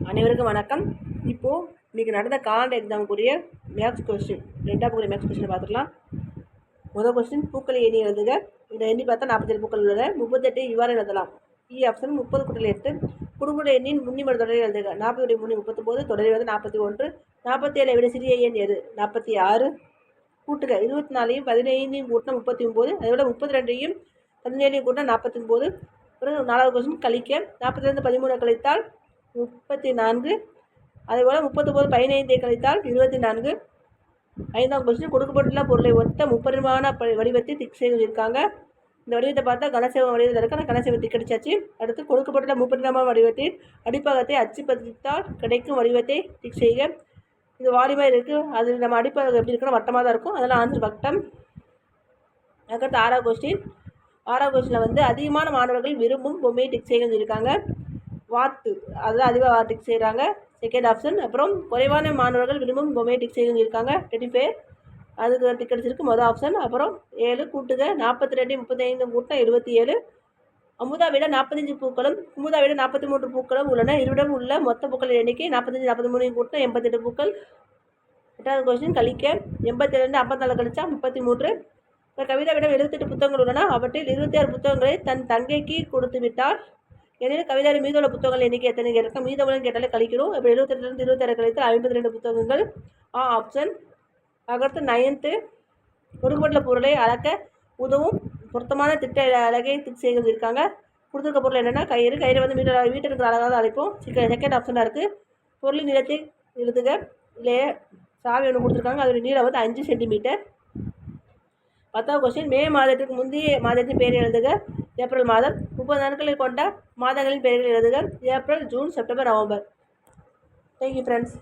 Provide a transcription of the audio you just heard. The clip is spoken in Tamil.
அனைவருக்கும் வணக்கம். இன்றைக்கி நடந்த காலாண்டு எக்ஸாமுக்குரிய மேக்ஸ் கொஸ்டின், ரெண்டாவது புரிய மேக்ஸ் கொஸ்டின் பார்த்துக்கலாம். முதல் கொஸ்டின், பூக்களை எண்ணி எழுதுக. இதை எண்ணி பார்த்தா 47 பூக்கள் உள்ளன. 38 இவ்வாறு எழுதலாம். ஆப்ஷன் 30 × 8. குடும்ப எண்ணின் முன்னிமர் தொடரை எழுதுக. 40 3 39, தொடரை வந்து 41. 47 விட சிறிய எண் எது? 46. கூட்டுக. 24ஐயும் 15ஐயும் கூட்டினா 39, அதோட 32ஐயும் 17ஐயும் கூட்டினா 49. பிறகு 4வது கொஸ்டின், கழிக்க. 40 13 கழித்தால் 34. அதேபோல் 39 15 கழித்தால் 24. 5வது கொஸ்டின், கொடுக்கப்பட்டுள்ள பொருளை ஒத்த முப்பரிமாண வடிவத்தை டிக் செய்ய இருக்காங்க. இந்த வடிவத்தை பார்த்தா கனசேவம் வடிவத்தில் இருக்க அந்த கனசேவம் டிக் அடிச்சாச்சு. அடுத்து கொடுக்கப்பட்டுள்ள முப்பரிமாண வடிவத்தின் அடிப்பாகத்தை அச்சு பதித்தால் கிடைக்கும் வடிவத்தை டிக் செய்க. இது வாலிமாக இருக்குது. அது நம்ம அடிப்பாகம் எப்படி இருக்குன்னா வட்டமாக தான் இருக்கும். அதெல்லாம் ஆன்சர் வட்டம். அதுக்கடுத்து 6வது கொஸ்டின். 6வது கொஸ்டினில் வந்து அதிகமான மாணவர்கள் விரும்பும் பொம்மையை டிக் செய்ய இருக்காங்க. வாத்து, அதுதான் அதிகமாக டிக் செய்கிறாங்க, செகண்ட் ஆப்ஷன். அப்புறம் குறைவான மாணவர்கள் விரும்பும் பொம்மையை டிக் செய்ய இருக்காங்க, 25, அதுக்கு டிக் அடிச்சிருக்கு, மொதல் ஆப்ஷன். அப்புறம் 7, கூட்டுக. 42 35 கூட்டினா 77. அமுதா விட 45 பூக்களும் குமுதா விட 43 பூக்களும் உள்ளன. இருவிடம் உள்ள மொத்த பூக்களின் எண்ணிக்கை 45 43 கூட்டினா 88 பூக்கள். 8வது கொஸ்டின், கழிக்க. 87 54 கழிச்சா 33. கவிதாவிடம் 78 புத்தகங்கள் உள்ளன. அவற்றில் 26 புத்தகங்களை தன் தங்கைக்கு கொடுத்து விட்டால் எனில் கவிதாவில் மீதமுள்ள புத்தகங்கள் எண்ணிக்கை எத்தனை கேட்க மீதமுள்ள கேட்டாலே கழிக்கணும். இப்போ 78 26 கழித்து 52 புத்தகங்கள், ஆப்ஷன். அடுத்து 9th, கொடுக்கப்பட்டுள்ள பொருளை அளக்க உதவும் பொருத்தமான திட்ட அழகை டிக் செய்ய இருக்காங்க. கொடுத்துருக்க பொருள் என்னென்னா கயிறு. கயிறு வந்து வீட்டில் இருக்கிற அழகாக அழைப்போம், செகண்ட் ஆப்ஷனாக இருக்குது. பொருளின் நீளத்தை எழுதுக. இல்லை சாவி ஒன்று கொடுத்துருக்காங்க, அதோட நீளம் வந்து 5 சென்டிமீட்டர். 10வது கொஸ்டின், மே மாதத்திற்கு முந்தைய மாதத்தின் பெயரை எழுதுக. ஏப்ரல் மாதம். 30 நாட்களை கொண்ட மாதங்களின் பெயர்கள் எழுதுக. April, June, September, November. Thank you friends.